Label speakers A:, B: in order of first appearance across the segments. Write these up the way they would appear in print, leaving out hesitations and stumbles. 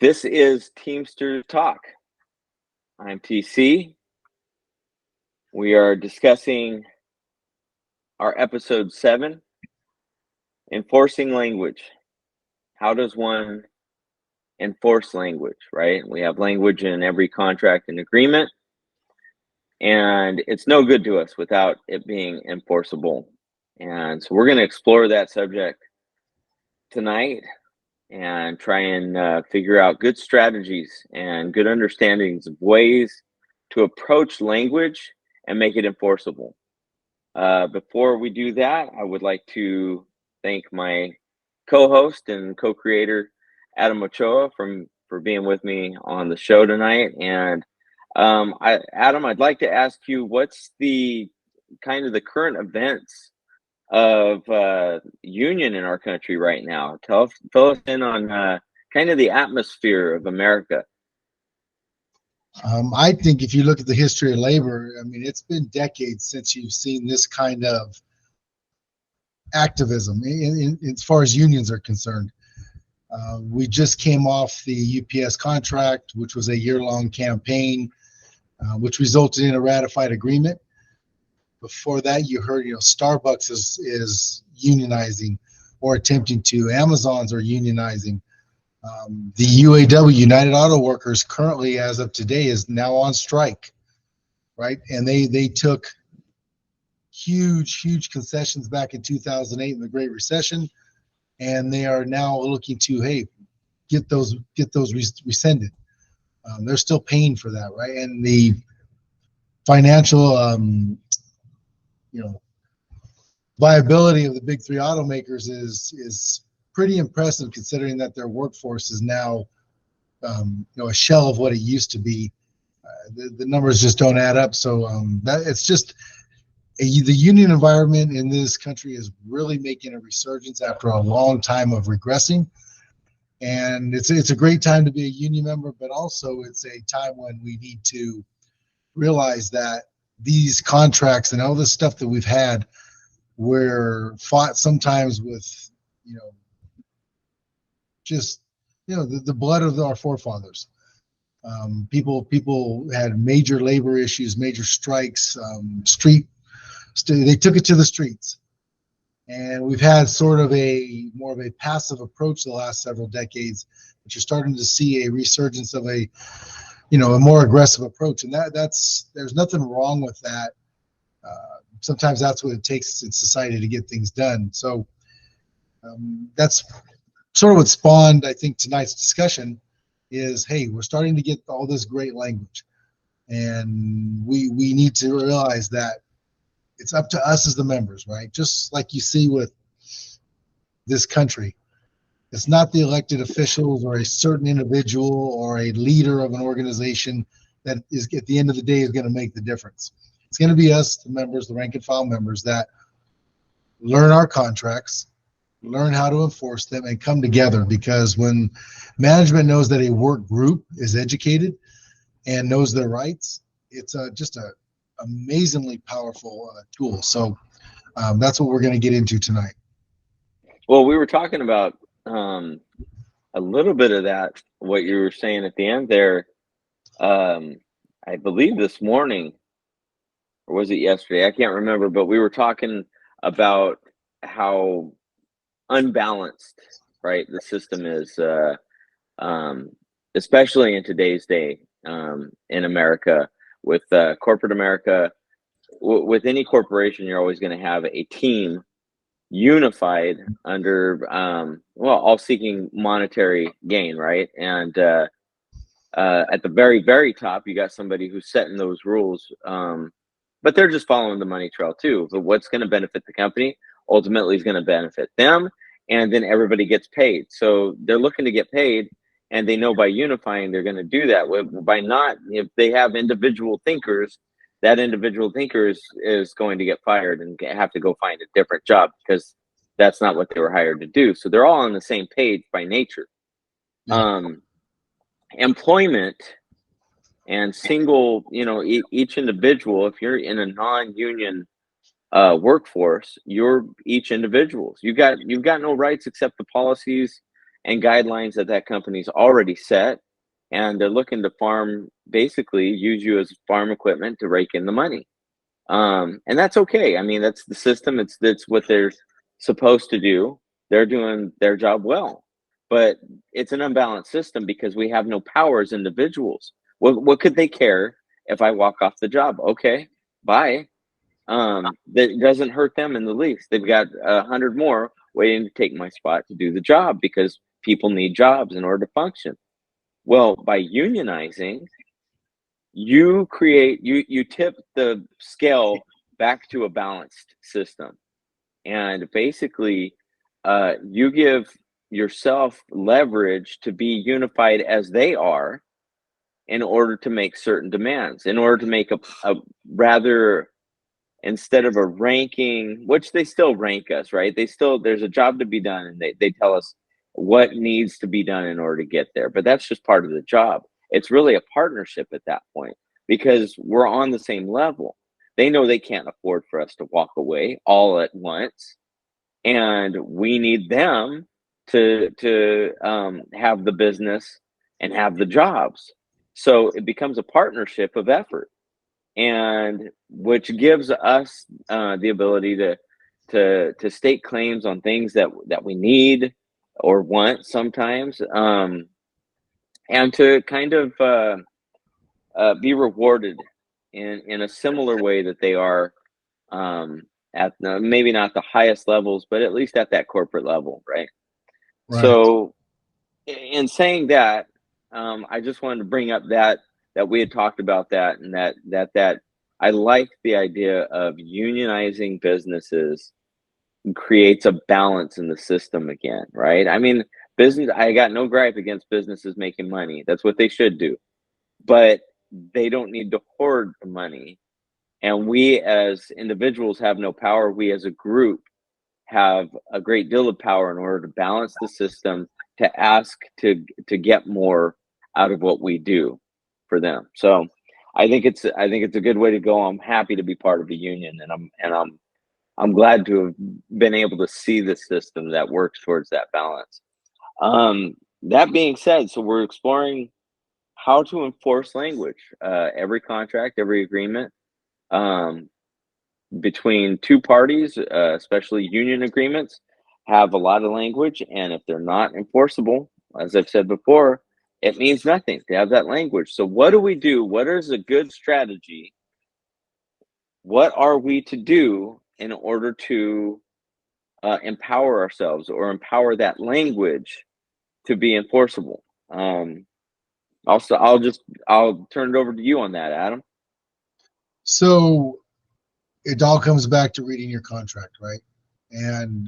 A: This is Teamsters Talk. I'm TC. We are discussing our episode 7, enforcing language. How does one enforce language, right? We have language in every contract and agreement, and it's no good to us without it being enforceable. And so we're going to explore that subject tonight and try and figure out good strategies and good understandings of ways to approach language and make it enforceable. Before we do that, I would like to thank my co-host and co-creator, Adam Ochoa, for being with me on the show tonight. And Adam, I'd like to ask you, what's the kind of the current events of union in our country right now? Fill us in on kind of the atmosphere of America.
B: I think if you look at the history of labor, I mean, it's been decades since you've seen this kind of activism as far as unions are concerned. We just came off the UPS contract, which was a year-long campaign, which resulted in a ratified agreement. Before that, you heard, Starbucks is unionizing or attempting to. Amazons are unionizing. The UAW, United Auto Workers, currently, as of today, is now on strike, right? And they took huge concessions back in 2008 in the Great Recession, and they are now looking to, get those rescinded. They're still paying for that, right? And the financial viability of the big three automakers is pretty impressive, considering that their workforce is now a shell of what it used to be. The numbers just don't add up. So that it's just the union environment in this country is really making a resurgence after a long time of regressing. And it's a great time to be a union member, but also it's a time when we need to realize that these contracts and all this stuff that we've had were fought sometimes with, the blood of our forefathers. People had major labor issues, major strikes, they took it to the streets. And we've had sort of more of a passive approach the last several decades, but you're starting to see a resurgence of a more aggressive approach. And there's nothing wrong with that. Sometimes that's what it takes in society to get things done. So that's sort of what spawned, I think, tonight's discussion is, we're starting to get all this great language. And we need to realize that it's up to us as the members, right? Just like you see with this country. It's not the elected officials or a certain individual or a leader of an organization that is, at the end of the day, is going to make the difference. It's going to be us, the members, the rank and file members, that learn our contracts, learn how to enforce them, and come together. Because when management knows that a work group is educated and knows their rights, it's just an amazingly powerful tool. So that's what we're going to get into tonight.
A: Well, we were talking about a little bit of that, what you were saying at the end there. I believe this morning, or was it yesterday? I can't remember, but we were talking about how unbalanced, right, the system is, especially in today's day, in America, with corporate America. With any corporation, you're always going to have a team unified under all seeking monetary gain, right? And at the very top, you got somebody who's setting those rules, but they're just following the money trail too. But what's going to benefit the company ultimately is going to benefit them, and then everybody gets paid. So they're looking to get paid, and they know by unifying they're going to do that. By not, if they have individual thinkers, that individual thinker is going to get fired and have to go find a different job, because that's not what they were hired to do. So they're all on the same page by nature. Employment and single, each individual, if you're in a non-union workforce, you're each individuals. You've got no rights except the policies and guidelines that that company's already set, and they're looking to basically use you as farm equipment to rake in the money. And that's okay. I mean, that's the system. That's what they're supposed to do. They're doing their job well, but it's an unbalanced system because we have no power as individuals. What could they care if I walk off the job? Okay, bye. That doesn't hurt them in the least. They've got 100 more waiting to take my spot to do the job because people need jobs in order to function. Well, by unionizing, you tip the scale back to a balanced system, and basically you give yourself leverage to be unified as they are in order to make certain demands, in order to make a rather, instead of a ranking, which they still rank us, right? There's a job to be done, and they tell us what needs to be done in order to get there, but that's just part of the job. It's really a partnership at that point because we're on the same level. They know they can't afford for us to walk away all at once, and we need them to have the business and have the jobs. So it becomes a partnership of effort, and which gives us the ability to state claims on things that we need or want sometimes, and to kind of be rewarded in a similar way that they are, at maybe not the highest levels, but at least at that corporate level, right?
B: Right.
A: So, in saying that, I just wanted to bring up that we had talked about that, and that I like the idea of unionizing businesses creates a balance in the system again, right? I mean, I got no gripe against businesses making money. That's what they should do, but they don't need to hoard the money. And we as individuals have no power. We as a group have a great deal of power in order to balance the system, to ask to get more out of what we do for them. So I think it's a good way to go. I'm happy to be part of a union, and I'm glad to have been able to see the system that works towards that balance. That being said, so we're exploring how to enforce language. Every contract, every agreement, um, between two parties, especially union agreements, have a lot of language, and if they're not enforceable, as I've said before, it means nothing to have that language. So, what do we do? What is a good strategy? What are we to do in order to empower ourselves or empower that language to be enforceable? Also, I'll turn it over to you on that, Adam.
B: So it all comes back to reading your contract, right? And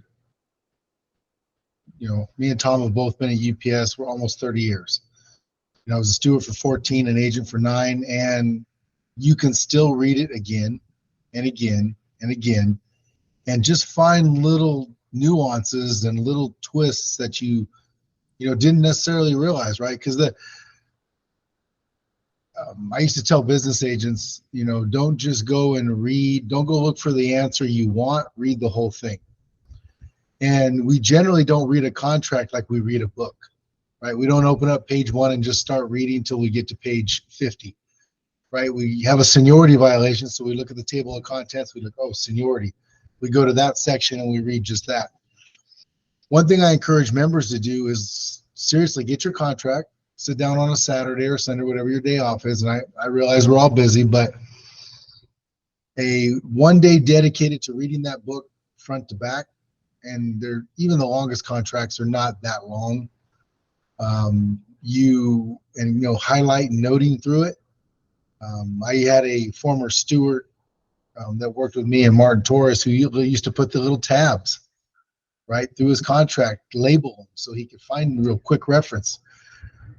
B: me and Tom have both been at UPS for almost 30 years. I was a steward for 14, an agent for 9, and you can still read it again and again and again, and just find little nuances and little twists that you didn't necessarily realize, right? Because I used to tell business agents, don't just go and read, don't go look for the answer you want, read the whole thing. And we generally don't read a contract like we read a book, right? We don't open up page 1 and just start reading until we get to page 50, right? We have a seniority violation, so we look at the table of contents, we look, oh, seniority. We go to that section and we read just that. One thing I encourage members to do is seriously get your contract, sit down on a Saturday or Sunday, whatever your day off is. And I realize we're all busy, but a one day dedicated to reading that book front to back, and even the longest contracts are not that long. Highlight and noting through it. I had a former steward that worked with me and Martin Torres who used to put the little tabs right through his contract, label them so he could find real quick reference.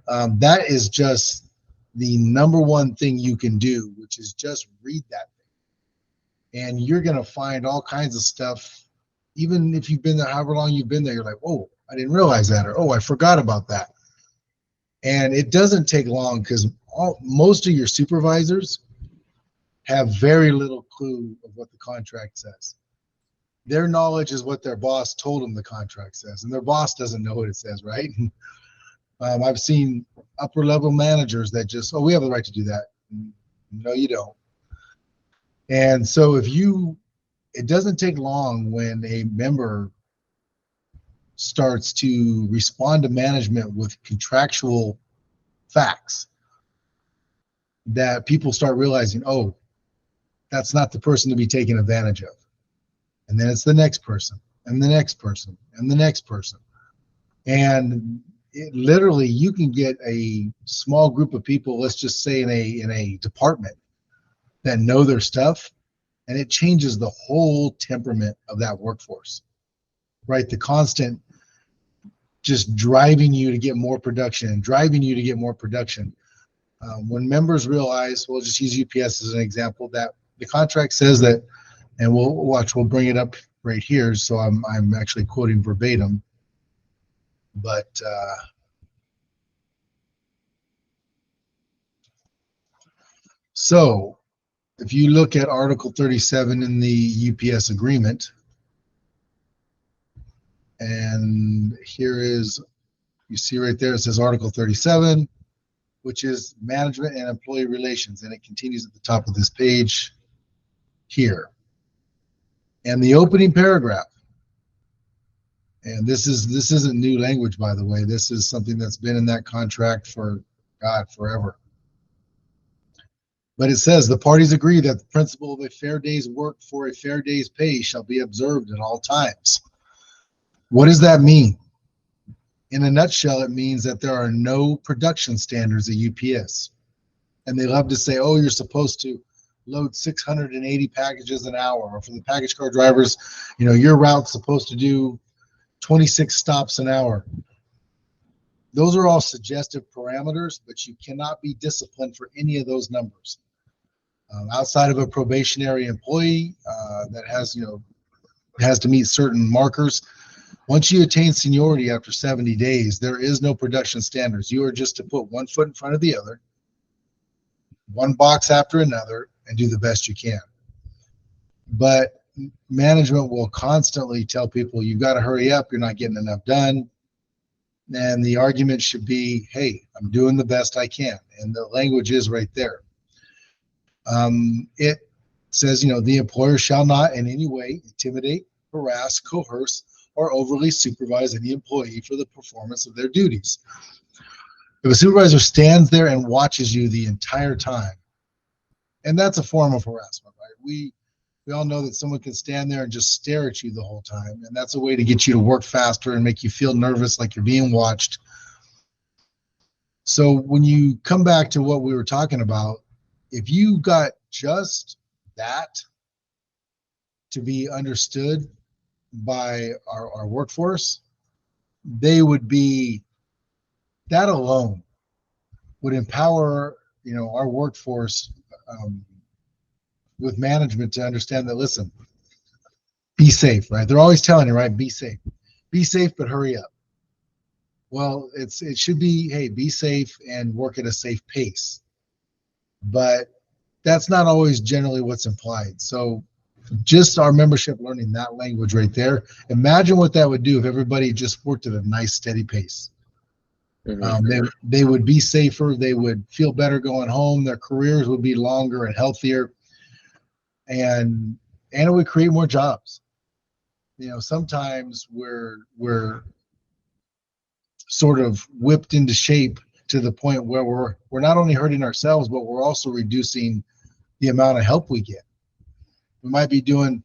B: That is just the number one thing you can do, which is just read that thing. And you're going to find all kinds of stuff. Even if you've been there, however long you've been there, you're like, oh, I didn't realize that, or oh, I forgot about that. And it doesn't take long because most of your supervisors have very little clue of what the contract says. Their knowledge is what their boss told them the contract says, and their boss doesn't know what it says, right? I've seen upper level managers that just, oh, we have the right to do that. No, you don't. And so it doesn't take long when a member starts to respond to management with contractual facts that people start realizing, oh, that's not the person to be taken advantage of. And then it's the next person and the next person and the next person. And literally you can get a small group of people, let's just say in a department, that know their stuff, and it changes the whole temperament of that workforce, right? The constant just driving you to get more production and driving you to get more production. When members realize, we'll just use UPS as an example, that the contract says that, and we'll bring it up right here. So I'm actually quoting verbatim, but so if you look at Article 37 in the UPS agreement, and here is, you see right there, it says Article 37, which is management and employee relations, and it continues at the top of this page here. And the opening paragraph, and this isn't new language, by the way. This is something that's been in that contract for, God, forever. But it says the parties agree that the principle of a fair day's work for a fair day's pay shall be observed at all times. What does that mean? In a nutshell, it means that there are no production standards at UPS. And they love to say, oh, you're supposed to load 680 packages an hour. Or for the package car drivers, your route's supposed to do 26 stops an hour. Those are all suggestive parameters, but you cannot be disciplined for any of those numbers. Outside of a probationary employee that has to meet certain markers, once you attain seniority after 70 days, there is no production standards. You are just to put one foot in front of the other, one box after another, and do the best you can. But management will constantly tell people, you've got to hurry up, you're not getting enough done. And the argument should be, hey, I'm doing the best I can. And the language is right there. It says, the employer shall not in any way intimidate, harass, coerce, or overly supervise any employee for the performance of their duties. If a supervisor stands there and watches you the entire time, and that's a form of harassment, right? We all know that someone can stand there and just stare at you the whole time, and that's a way to get you to work faster and make you feel nervous, like you're being watched. So when you come back to what we were talking about, if you got just that to be understood by our workforce, they would be, that alone would empower our workforce with management to understand that, listen, be safe, right? They're always telling you, right? Be safe, but hurry up. Well, it should be, hey, be safe and work at a safe pace. But that's not always generally what's implied. So just our membership learning that language right there, imagine what that would do if everybody just worked at a nice steady pace. Mm-hmm. They would be safer, they would feel better going home, their careers would be longer and healthier, and it would create more jobs. Sometimes we're sort of whipped into shape to the point where we're not only hurting ourselves, but we're also reducing the amount of help we get. We might be doing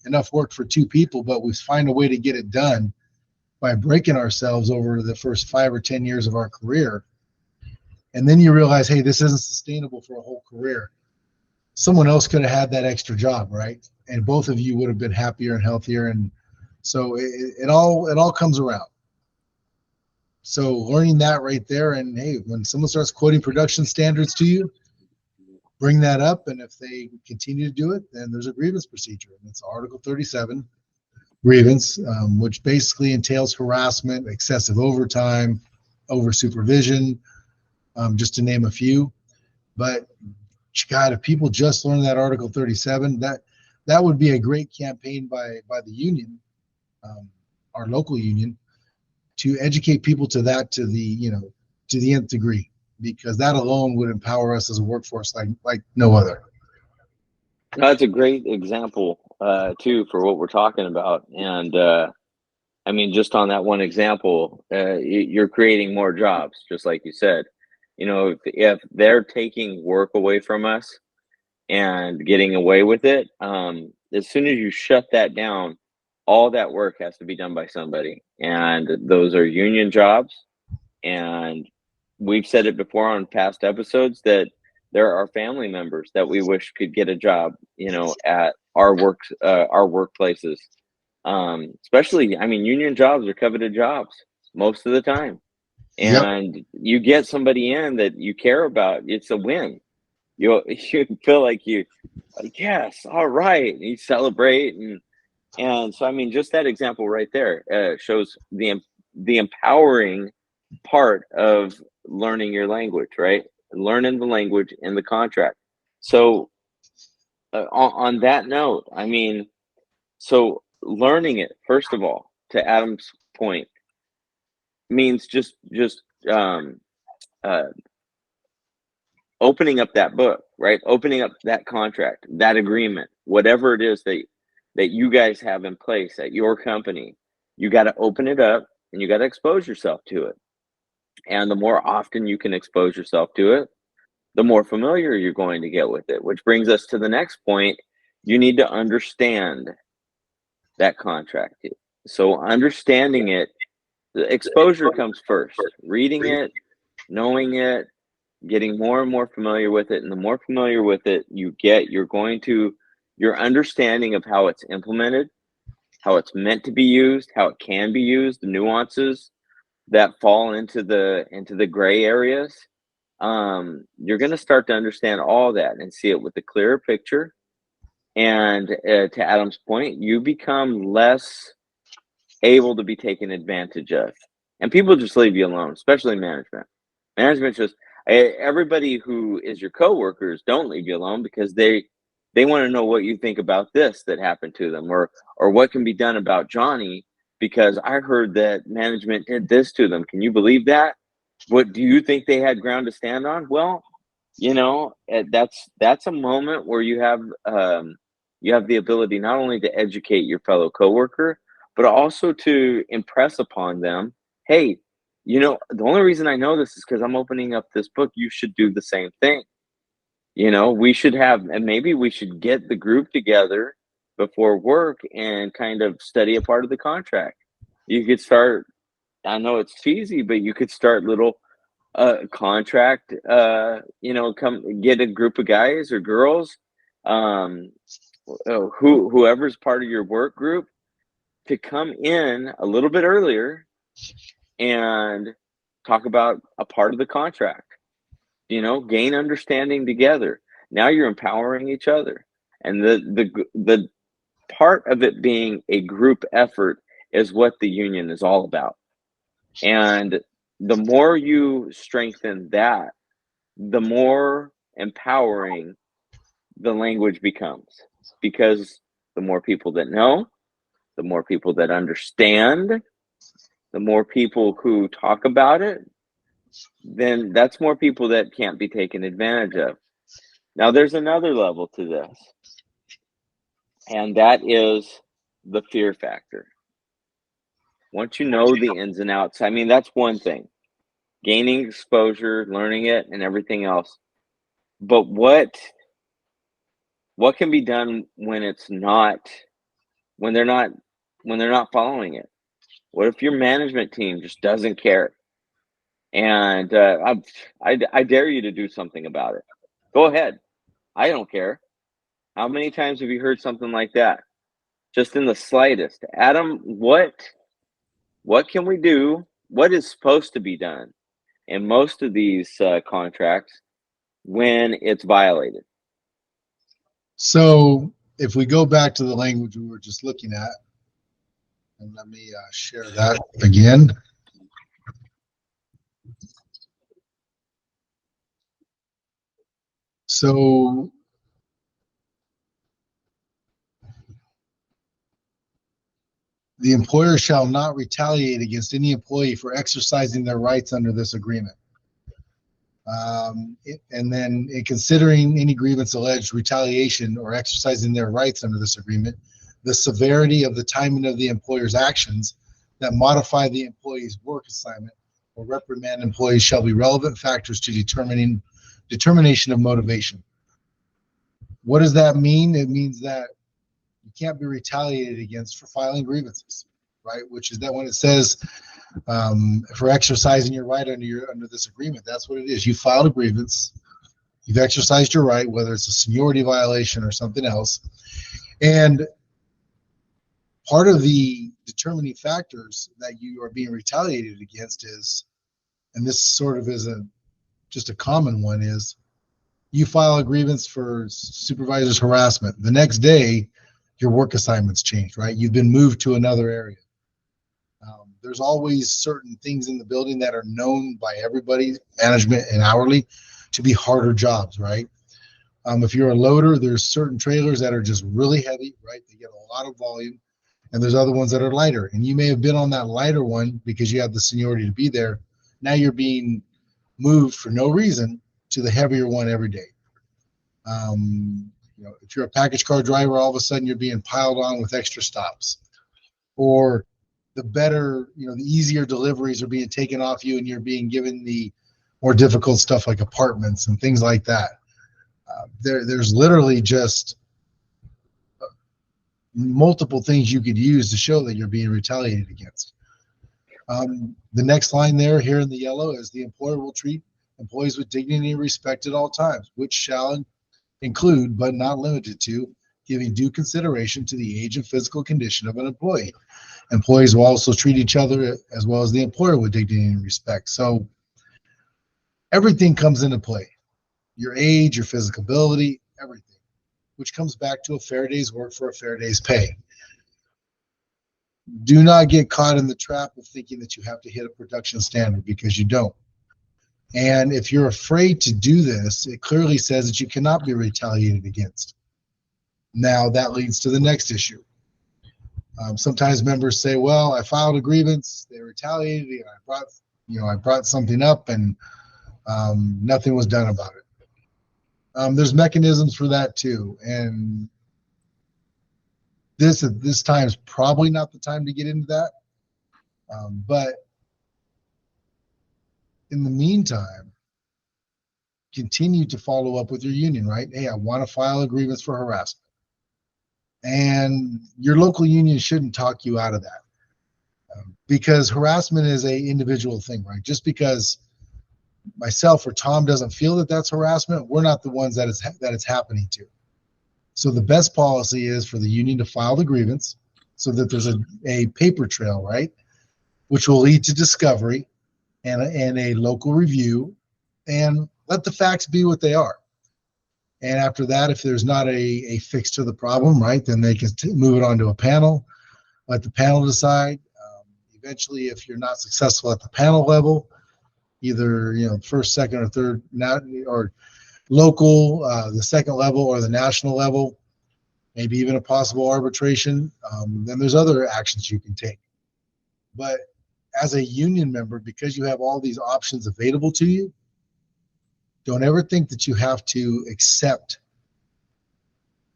B: enough work for two people, but we find a way to get it done by breaking ourselves over the first 5 or 10 years of our career. And then you realize, hey, this isn't sustainable for a whole career. Someone else could have had that extra job, right? And both of you would have been happier and healthier. And so it all comes around. So learning that right there, and hey, when someone starts quoting production standards to you, bring that up, and if they continue to do it, then there's a grievance procedure, and it's Article 37 grievance, which basically entails harassment, excessive overtime, over supervision, just to name a few. But God, if people just learn that Article 37, that would be a great campaign by the union, our local union, to educate people to that, to the nth degree, because that alone would empower us as a workforce like no other.
A: No, that's a great example too for what we're talking about. And I mean, just on that one example, you're creating more jobs, just like you said. You know, if they're taking work away from us and getting away with it, as soon as you shut that down, all that work has to be done by somebody, and those are union jobs. And we've said it before on past episodes that there are family members that we wish could get a job, you know, at our workplaces. Especially, I mean, union jobs are coveted jobs most of the time,
B: Yep.
A: and you get somebody in that you care about, it's a win. You feel like like, yes, all right, and you celebrate. And so, I mean, just that example right there shows the empowering part of learning your language, right? Learning the language in the contract. So, on that note, I mean, so learning it, first of all, to Adam's point, means just uh, opening up that book, right? Opening up that contract, that agreement, whatever it is that you guys have in place at your company. You got to open it up and you got to expose yourself to it. And the more often you can expose yourself to it, the more familiar you're going to get with it, which brings us to the next point. You need to understand that contract. So understanding it, the exposure comes first. Reading it, knowing it, getting more and more familiar with it, and the more familiar with it you get, your understanding of how it's implemented, how it's meant to be used, how it can be used, the nuances that fall into the gray areas. You're going to start to understand all that and see it with a clearer picture. And to Adam's point, you become less able to be taken advantage of, and people just leave you alone, especially management. Management just everybody who is your coworkers don't leave you alone because they want to know what you think about this that happened to them, or what can be done about Johnny because I heard that management did this to them. Can you believe that? What do you think they had ground to stand on? Well, you know, that's a moment where you have the ability not only to educate your fellow coworker, but also to impress upon them, hey, you know, the only reason I know this is because I'm opening up this book. You should do the same thing. You know, we should have, and maybe we should get the group together before work and kind of study a part of the contract. You could start, I know it's cheesy, but you could start little contract, you know, come get a group of guys or girls, um, whoever's part of your work group to come in a little bit earlier and talk about a part of the contract, you know, gain understanding together. Now you're empowering each other. And the part of it being a group effort is what the union is all about. And the more you strengthen that, the more empowering the language becomes, because the more people that know, the more people that understand, the more people who talk about it, then that's more people that can't be taken advantage of. Now, there's another level to this, and that is the fear factor. Once you know the ins and outs, I mean, that's one thing, gaining exposure, learning it, and everything else. But what can be done when it's not, when they're not, when they're not following it? What if your management team just doesn't care? And I dare you to do something about it. Go ahead. I don't care. How many times have you heard something like that? Just in the slightest. Adam, what can we do? What is supposed to be done in most of these contracts when it's violated?
B: So if we go back to the language we were just looking at, and let me share that again. So The employer shall not retaliate against any employee for exercising their rights under this agreement. And then in considering any grievance alleged retaliation or exercising their rights under this agreement, the severity of the timing of the employer's actions that modify the employee's work assignment or reprimand employees shall be relevant factors to determination of motivation. What does that mean? It means that you can't be retaliated against for filing grievances, right? Which is that when it says for exercising your right under this agreement, that's what it is. You filed a grievance, you've exercised your right, whether it's a seniority violation or something else. And part of the determining factors that you are being retaliated against is, and this sort of is just a common one, is you file a grievance for supervisor's harassment. The next day, your work assignment's changed, right? You've been moved to another area. There's always certain things in the building that are known by everybody, management and hourly, to be harder jobs, right? If you're a loader, there's certain trailers that are just really heavy, right? They get a lot of volume, and there's other ones that are lighter. And you may have been on that lighter one because you have the seniority to be there. Now you're being moved for no reason to the heavier one every day. If you're a package car driver, all of a sudden you're being piled on with extra stops, or the better, the easier deliveries are being taken off you and you're being given the more difficult stuff like apartments and things like that. There's literally just multiple things you could use to show that you're being retaliated against. The next line there here in the yellow is the employer will treat employees with dignity and respect at all times, which shall include, but not limited to, giving due consideration to the age and physical condition of an employee. Employees will also treat each other as well as the employer with dignity and respect. So everything comes into play. Your age, your physical ability, everything, which comes back to a fair day's work for a fair day's pay. Do not get caught in the trap of thinking that you have to hit a production standard, because you don't. And if you're afraid to do this, it clearly says that you cannot be retaliated against. Now that leads to the next issue. Sometimes members say, well, I filed a grievance, they retaliated, and I brought something up, and nothing was done about it. There's mechanisms for that too. And this time is probably not the time to get into that. But in the meantime, continue to follow up with your union, right? Hey, I want to file a grievance for harassment. And your local union shouldn't talk you out of that, because harassment is a individual thing, right? Just because myself or Tom doesn't feel that that's harassment, we're not the ones that it's happening to. So the best policy is for the union to file the grievance so that there's a paper trail, right? Which will lead to discovery and a local review, and let the facts be what they are. And after that, if there's not a fix to the problem, right, then they can move it on to a panel, let the panel decide. Eventually, if you're not successful at the panel level, either first, second, or third, or local, the second level, or the national level, maybe even a possible arbitration, then there's other actions you can take. But as a union member, because you have all these options available to you, don't ever think that you have to accept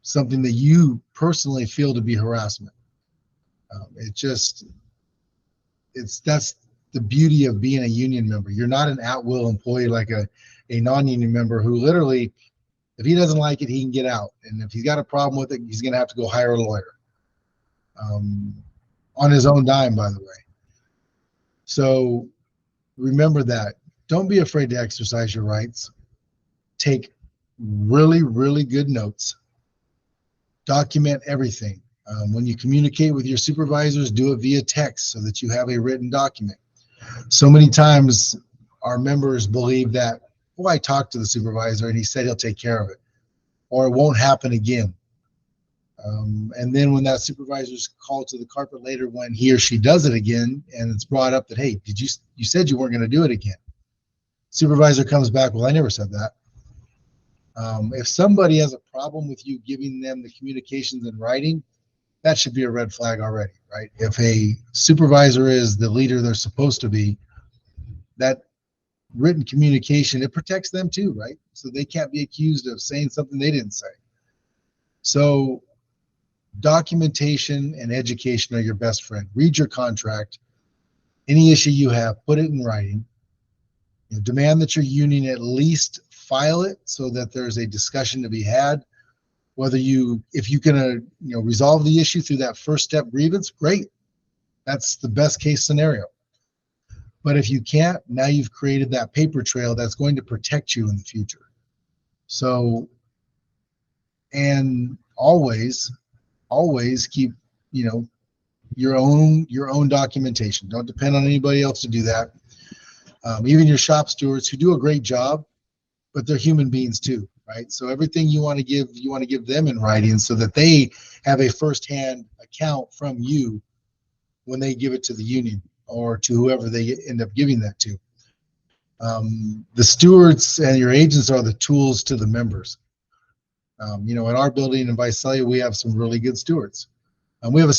B: something that you personally feel to be harassment. That's the beauty of being a union member. You're not an at-will employee like a non-union member who literally, if he doesn't like it, he can get out. And if he's got a problem with it, he's going to have to go hire a lawyer, on his own dime, by the way. So remember that. Don't be afraid to exercise your rights. Take really, really good notes. Document everything. When you communicate with your supervisors, do it via text so that you have a written document. So many times our members believe that, well, I talked to the supervisor and he said he'll take care of it, or it won't happen again. And then when that supervisor's called to the carpet later, when he or she does it again, and it's brought up that, hey, you said you weren't going to do it again. Supervisor comes back, well, I never said that. If somebody has a problem with you giving them the communications in writing, that should be a red flag already, right? If a supervisor is the leader they're supposed to be, that written communication, it protects them too, right? So they can't be accused of saying something they didn't say. So documentation and education are your best friend. Read your contract. Any issue you have, put it in writing. Demand that your union at least file it so that there's a discussion to be had. If you can, resolve the issue through that first step grievance, great. That's the best case scenario. But if you can't, now you've created that paper trail that's going to protect you in the future. So, and always keep, your own documentation. Don't depend on anybody else to do that. Even your shop stewards who do a great job, but they're human beings too, right? So everything you want to give them in writing so that they have a firsthand account from you when they give it to the union or to whoever they end up giving that to. The stewards and your agents are the tools to the members. In our building in Visalia, we have some really good stewards. We have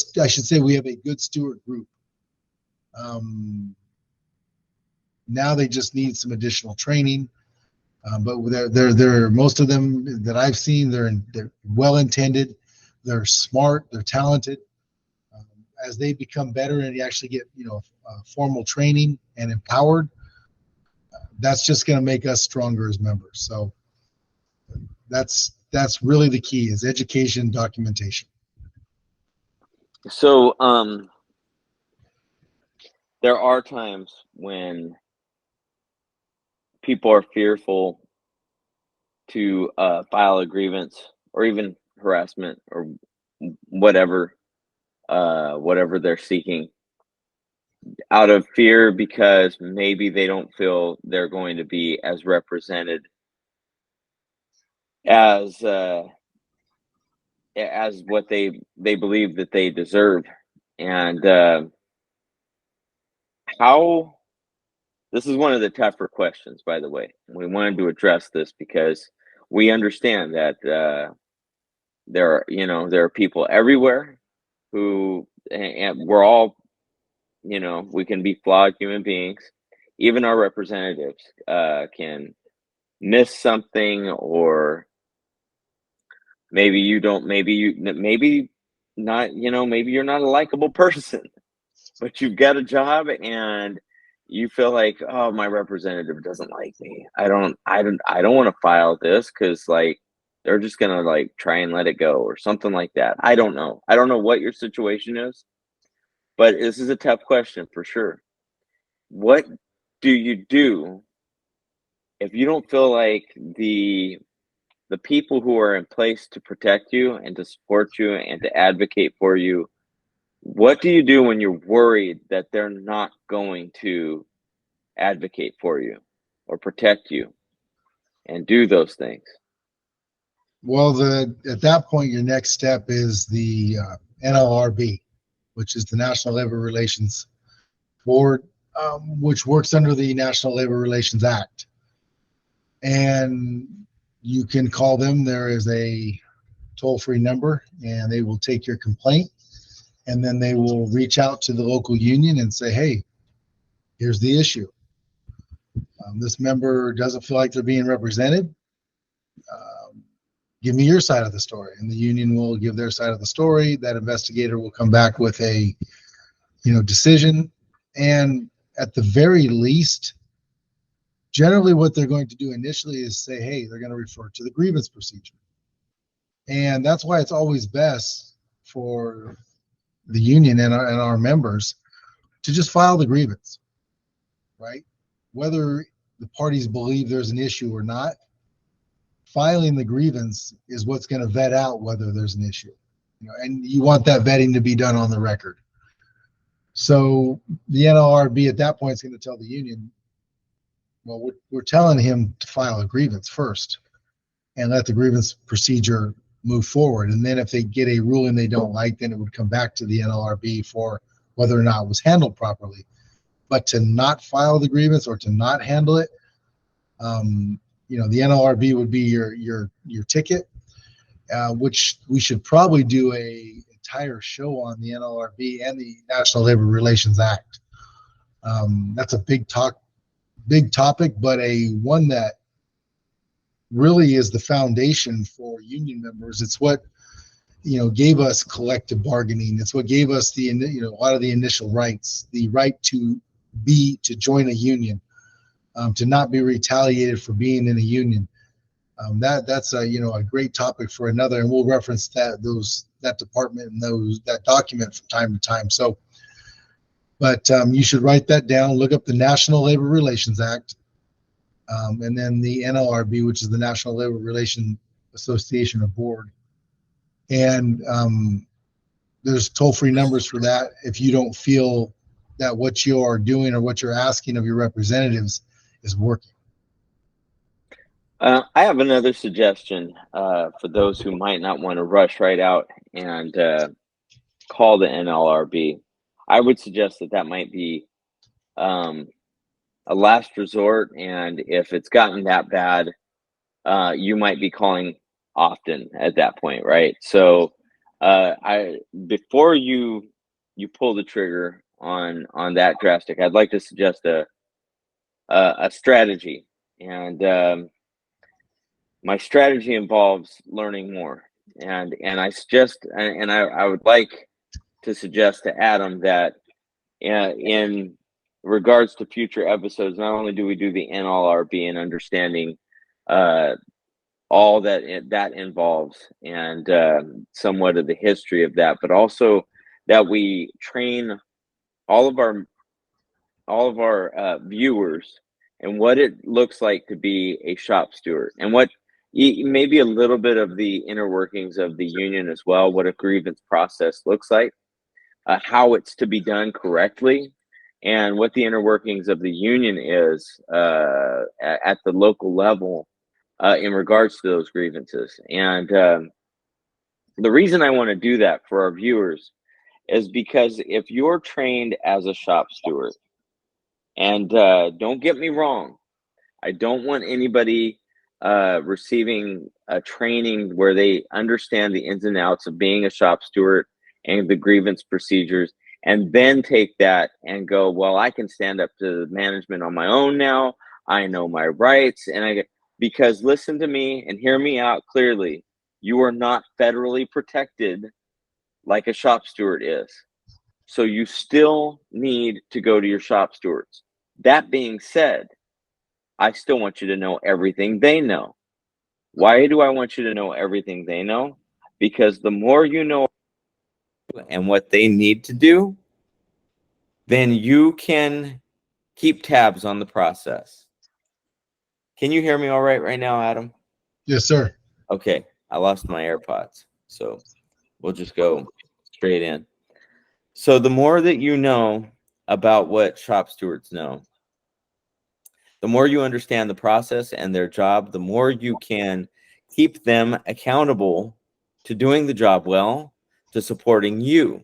B: a good steward group. Now they just need some additional training. But they're most of them that I've seen, they're well intended, they're smart, they're talented. As they become better and you actually get formal training and empowered, that's just going to make us stronger as members. So that's really the key is education, documentation.
A: So there are times when people are fearful to file a grievance or even harassment or whatever they're seeking, out of fear because maybe they don't feel they're going to be as represented as what they believe that they deserve. And how this is one of the tougher questions, by the way. We wanted to address this because we understand that there are people everywhere who, and we're all, we can be flawed human beings. Even our representatives can miss something, or maybe you don't, maybe not, maybe you're not a likable person, but you've got a job and you feel like, oh, my representative doesn't like me. I don't want to file this because they're just gonna try and let it go or something like that. I don't know what your situation is, but this is a tough question for sure. What do you do if you don't feel like the people who are in place to protect you and to support you and to advocate for you? What do you do when you're worried that they're not going to advocate for you or protect you and do those things?
B: Well, at that point, your next step is the NLRB, which is the National Labor Relations Board, which works under the National Labor Relations Act. And you can call them. There is a toll-free number, and they will take your complaint, and then they will reach out to the local union and say, hey, here's the issue. This member doesn't feel like they're being represented. Give me your side of the story. And the union will give their side of the story. That investigator will come back with a decision. And at the very least, generally what they're going to do initially is say, hey, they're going to refer to the grievance procedure. And that's why it's always best for the union and our members to just file the grievance, right? Whether the parties believe there's an issue or not, filing the grievance is what's going to vet out whether there's an issue. And you want that vetting to be done on the record. So the NLRB at that point is going to tell the union, well, we're telling him to file a grievance first and let the grievance procedure move forward. And then if they get a ruling they don't like, then it would come back to the NLRB for whether or not it was handled properly. But to not file the grievance or to not handle it, the NLRB would be your ticket, which we should probably do a entire show on the NLRB and the National Labor Relations Act. That's a big topic, but a one that really is the foundation for union members. It's what gave us collective bargaining. It's what gave us a lot of the initial rights, the right to join a union, to not be retaliated for being in a union. That's a great topic for another, and we'll reference that department and that document from time to time. So, but you should write that down. Look up the National Labor Relations Act, and then the NLRB, which is the National Labor Relations Association or Board. And there's toll-free numbers for that if you don't feel that what you are doing or what you're asking of your representatives is working.
A: I have another suggestion for those who might not want to rush right out and call the NLRB. I would suggest that might be a last resort, and if it's gotten that bad, you might be calling often at that point, right? So before you pull the trigger on that drastic, I'd like to suggest a strategy, and my strategy involves learning more, and I would like to suggest to Adam that in regards to future episodes, not only do we do the NLRB and understanding all that involves, and somewhat of the history of that, but also that we train all of our viewers and what it looks like to be a shop steward, and what maybe a little bit of the inner workings of the union as well, what a grievance process looks like, how it's to be done correctly, and what the inner workings of the union is at the local level in regards to those grievances. And the reason I want to do that for our viewers is because if you're trained as a shop steward, and don't get me wrong, I don't want anybody receiving a training where they understand the ins and outs of being a shop steward and the grievance procedures, and then take that and go, well, I can stand up to management on my own now. I know my rights, because listen to me and hear me out clearly. You are not federally protected like a shop steward is. So you still need to go to your shop stewards. That being said, I still want you to know everything they know. Why do I want you to know everything they know? Because the more you know and what they need to do, then you can keep tabs on the process. Can you hear me all right now, Adam?
B: Yes, sir.
A: Okay, I lost my AirPods, so we'll just go straight in. So the more that you know about what shop stewards know, the more you understand the process and their job, the more you can keep them accountable to doing the job well, to supporting you.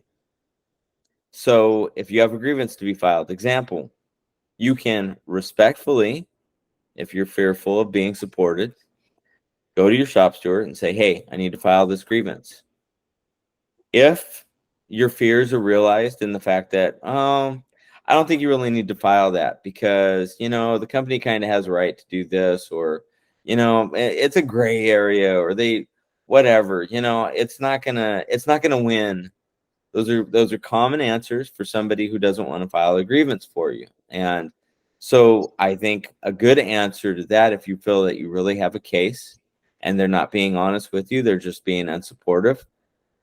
A: So if you have a grievance to be filed, example, you can respectfully, if you're fearful of being supported, go to your shop steward and say, hey, I need to file this grievance. If your fears are realized in the fact that, I don't think you really need to file that because, the company kind of has a right to do this, or, it's a gray area, or whatever, it's not gonna win. Those are common answers for somebody who doesn't want to file a grievance for you. And so I think a good answer to that, if you feel that you really have a case and they're not being honest with you, they're just being unsupportive,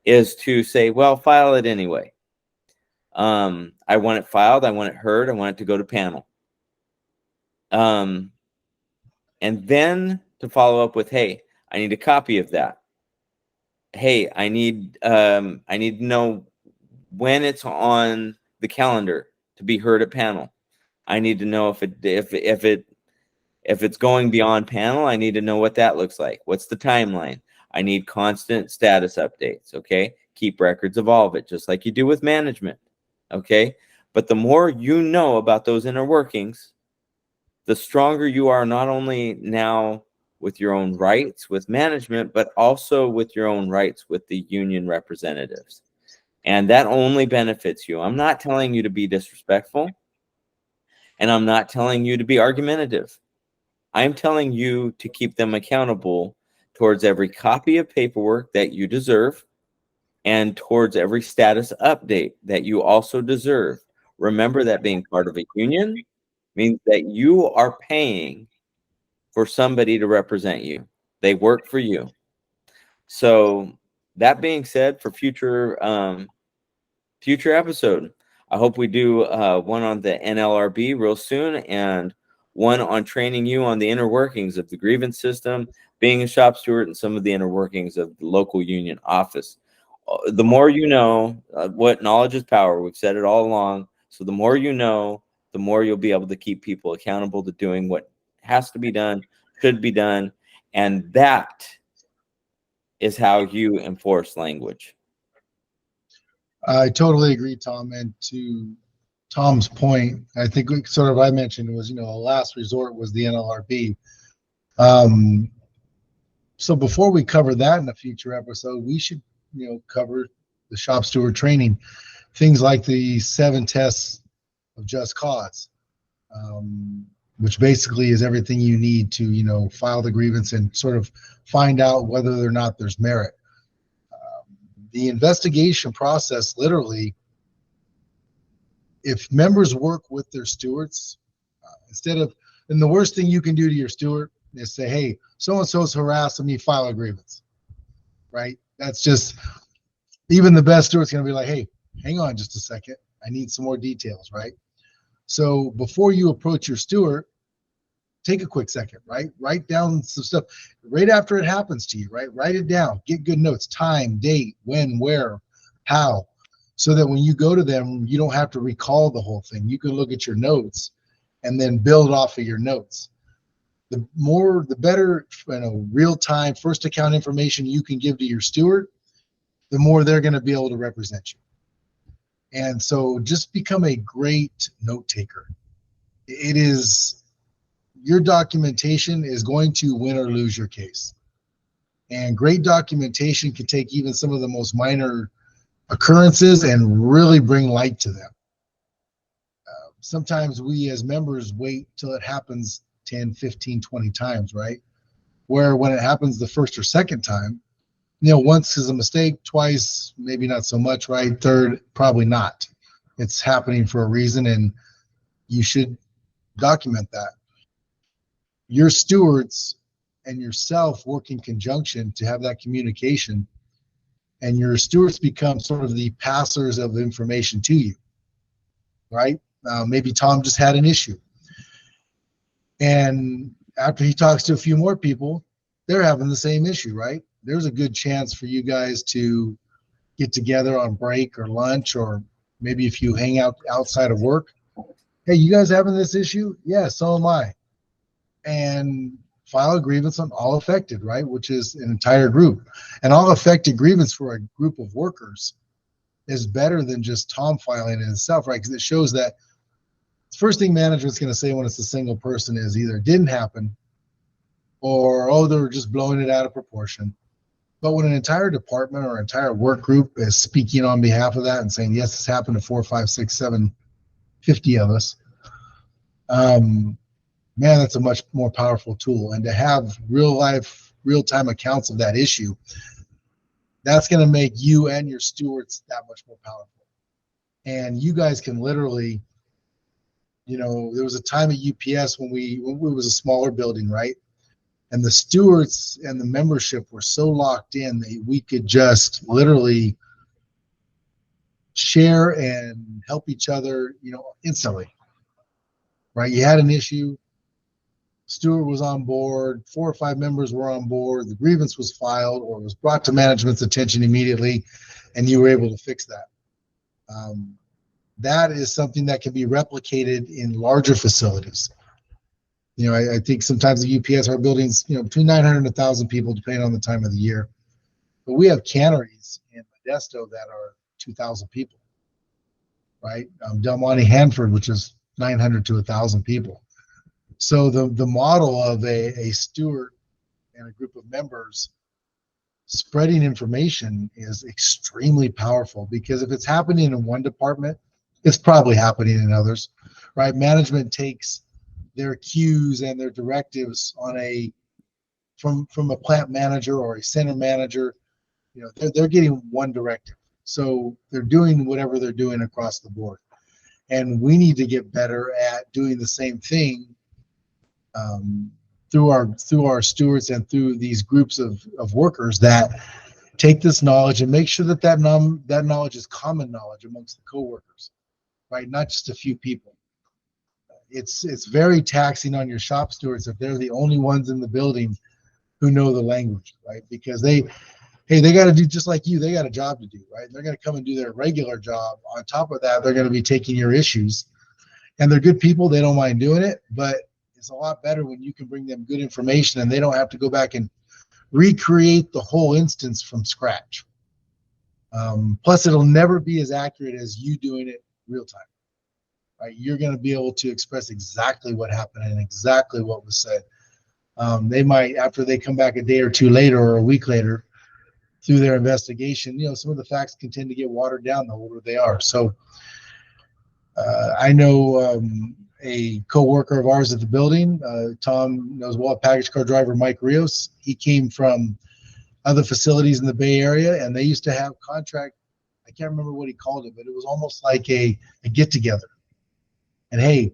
A: is to say, well, file it anyway. I want it filed. I want it heard. I want it to go to panel. And then to follow up with, hey, I need a copy of that. Hey, I need to know when it's on the calendar to be heard at panel. I need to know if it's going beyond panel. I need to know what that looks like. What's the timeline? I need constant status updates. Okay, keep records of all of it, just like you do with management. Okay, but the more you know about those inner workings, the stronger you are, not only now with your own rights with management, but also with your own rights with the union representatives. And that only benefits you. I'm not telling you to be disrespectful, and I'm not telling you to be argumentative. I'm telling you to keep them accountable towards every copy of paperwork that you deserve and towards every status update that you also deserve. Remember that being part of a union means that you are paying for somebody to represent you. They work for you. So that being said, for future episode, I hope we do one on the NLRB real soon, and one on training you on the inner workings of the grievance system, being a shop steward, and some of the inner workings of the local union office. The more you know, what knowledge is power. We've said it all along. So the more you know, the more you'll be able to keep people accountable to doing what has to be done, should be done. And that is how you enforce language.
B: I totally agree, Tom. And to Tom's point, I think sort of I mentioned was, a last resort was the NLRB. So before we cover that in a future episode, we should, cover the shop steward training, things like the 7 tests of just cause, which basically is everything you need to, file the grievance and sort of find out whether or not there's merit. The investigation process, literally, if members work with their stewards, and the worst thing you can do to your steward is say, hey, so-and-so's harassing me, file a grievance, right? That's just, even the best steward's going to be like, hey, hang on just a second. I need some more details, right? So before you approach your steward, take a quick second, right? Write down some stuff right after it happens to you, right? Write it down, get good notes, time, date, when, where, how, so that when you go to them, you don't have to recall the whole thing. You can look at your notes and then build off of your notes. The better, real-time first account information you can give to your steward, the more they're going to be able to represent you. And so just become a great note taker. Your documentation is going to win or lose your case. And great documentation can take even some of the most minor occurrences and really bring light to them. Sometimes we as members wait till it happens 10, 15, 20 times, right? Where when it happens the first or second time, once is a mistake, twice, maybe not so much, right? Third, probably not. It's happening for a reason, and you should document that. Your stewards and yourself work in conjunction to have that communication, and your stewards become sort of the passers of information to you, right? Maybe Tom just had an issue, and after he talks to a few more people, they're having the same issue, right? There's a good chance for you guys to get together on break or lunch, or maybe if you hang out outside of work. Hey, you guys having this issue? Yeah, so am I. And file a grievance on all affected, right? Which is an entire group. And all affected grievance for a group of workers is better than just Tom filing it himself, right? Because it shows that the first thing management's going to say when it's a single person is either it didn't happen, or, oh, they're just blowing it out of proportion. But when an entire department or entire work group is speaking on behalf of that and saying, yes, this happened to 4, 5, 6, 7, 50 of us, man, that's a much more powerful tool. And to have real-time accounts of that issue, that's going to make you and your stewards that much more powerful. And you guys can literally, there was a time at UPS when it was a smaller building, right? And the stewards and the membership were so locked in that we could just literally share and help each other, instantly, right? You had an issue, steward was on board, 4 or 5 members were on board, the grievance was filed or was brought to management's attention immediately, and you were able to fix that. That is something that can be replicated in larger facilities. I think sometimes the UPS, our buildings, between 900 and 1,000 people, depending on the time of the year. But we have canneries in Modesto that are 2,000 people, right? Del Monte Hanford, which is 900 to 1,000 people. So the model of a steward and a group of members spreading information is extremely powerful, because if it's happening in one department, it's probably happening in others, right? Management takes their cues and their directives on from a plant manager or a center manager. They're getting one directive, so they're doing whatever they're doing across the board. And we need to get better at doing the same thing, through our stewards and through these groups of workers that take this knowledge and make sure that knowledge is common knowledge amongst the coworkers, right? Not just a few people. It's very taxing on your shop stewards if they're the only ones in the building who know the language, right? Because they got to do just like you. They got a job to do, right? They're going to come and do their regular job. On top of that, they're going to be taking your issues, and they're good people. They don't mind doing it, but it's a lot better when you can bring them good information and they don't have to go back and recreate the whole instance from scratch. Plus, it'll never be as accurate as you doing it real time, right? You're going to be able to express exactly what happened and exactly what was said. They might, after they come back a day or two later or a week later through their investigation, some of the facts can tend to get watered down the older they are. So I know a co-worker of ours at the building, Tom knows well, package car driver Mike Rios. He came from other facilities in the Bay Area, and they used to have contract. I can't remember what he called it, but it was almost like a get together. And hey,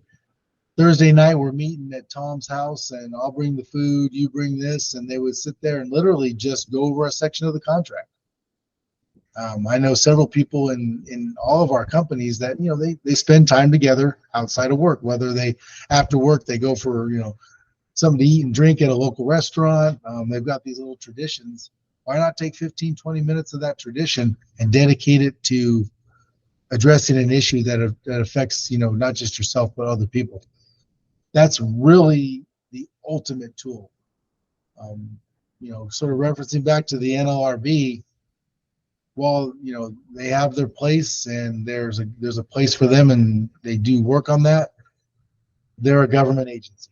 B: Thursday night we're meeting at Tom's house, and I'll bring the food, you bring this, and they would sit there and literally just go over a section of the contract. I know several people in all of our companies that they spend time together outside of work, whether they after work they go for something to eat and drink at a local restaurant. They've got these little traditions. Why not take 15-20 minutes of that tradition and dedicate it to addressing an issue that affects not just yourself but other people? That's really the ultimate tool. Sort of referencing back to the NLRB. Well, they have their place, and there's a place for them, and they do work on that. They're a government agency,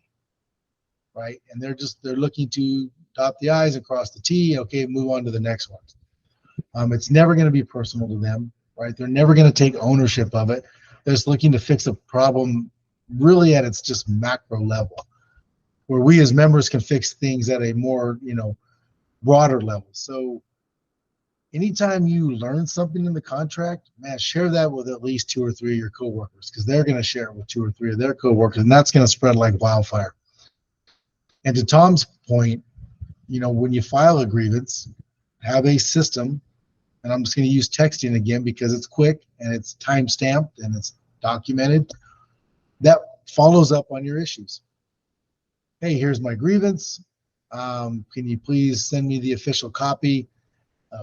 B: right? And they're looking to dot the I's and cross the T. Okay, move on to the next one. It's never going to be personal to them, right? They're never going to take ownership of it. They're just looking to fix a problem really at its just macro level, where we as members can fix things at a more, broader level. So anytime you learn something in the contract, man, share that with at least 2 or 3 of your coworkers, because they're going to share it with 2 or 3 of their coworkers, and that's going to spread like wildfire. And to Tom's point, when you file a grievance, have a system, and I'm just going to use texting again because it's quick and it's time stamped and it's documented, that follows up on your issues. Hey, here's my grievance. Can you please send me the official copy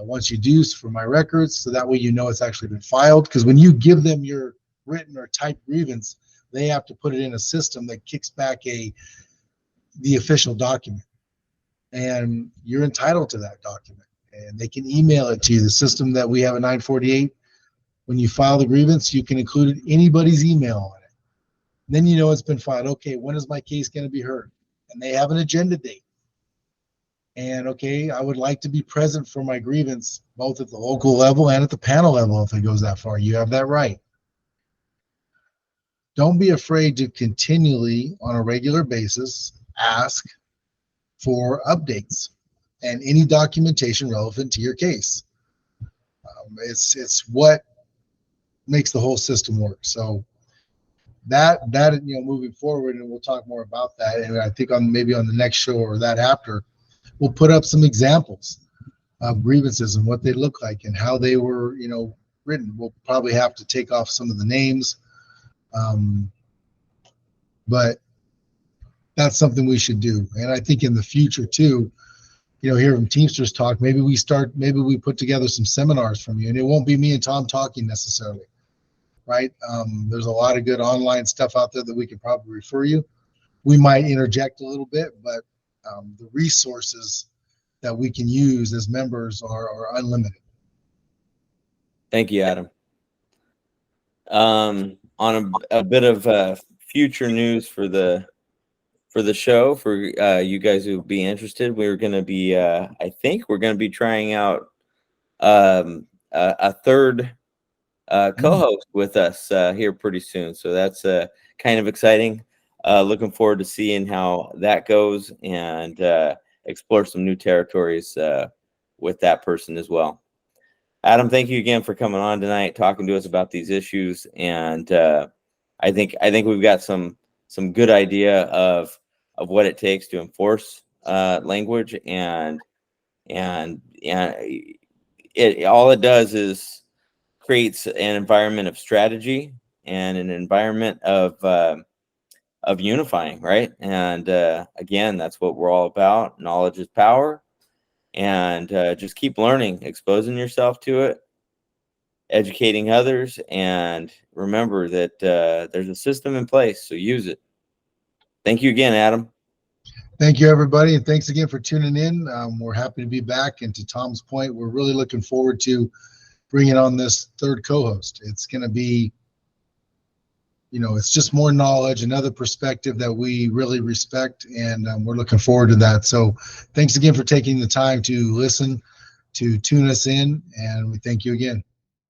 B: once you do, for my records, so that way it's actually been filed? Because when you give them your written or typed grievance, they have to put it in a system that kicks back the official document, and you're entitled to that document, and they can email it to you. The system that we have at 948, when you file the grievance, you can include anybody's email on it. Then it's been filed. Okay, when is my case going to be heard? And they have an agenda date. And okay, I would like to be present for my grievance, both at the local level and at the panel level if it goes that far. You have that right. Don't be afraid to continually, on a regular basis, ask for updates and any documentation relevant to your case. It's what makes the whole system work. So that moving forward, and we'll talk more about that. And I think maybe on the next show or that after, we'll put up some examples of grievances and what they look like and how they were, written. We'll probably have to take off some of the names, but that's something we should do. And I think in the future too, here from Teamsters Talk, maybe we put together some seminars from you, and it won't be me and Tom talking necessarily, right? There's a lot of good online stuff out there that we could probably refer you. We might interject a little bit, but the resources that we can use as members are unlimited.
A: Thank you, Adam. On a bit of future news for the the show. For you guys who would be interested, we're going to be, I think we're going to be trying out a third co-host with us here pretty soon. So that's kind of exciting. Looking forward to seeing how that goes and explore some new territories with that person as well. Adam, thank you again for coming on tonight, talking to us about these issues. And I think we've got some good idea of what it takes to enforce language, and all it does is creates an environment of strategy and an environment of unifying, right? And again, that's what we're all about. Knowledge is power, and just keep learning, exposing yourself to it, educating others, and remember that there's a system in place, so use it. Thank you again, Adam.
B: Thank you, everybody, and thanks again for tuning in. We're happy to be back, and to Tom's point, we're really looking forward to bringing on this third co-host. It's going to be, it's just more knowledge, another perspective that we really respect, and we're looking forward to that. So thanks again for taking the time to listen, to tune us in, and we thank you again.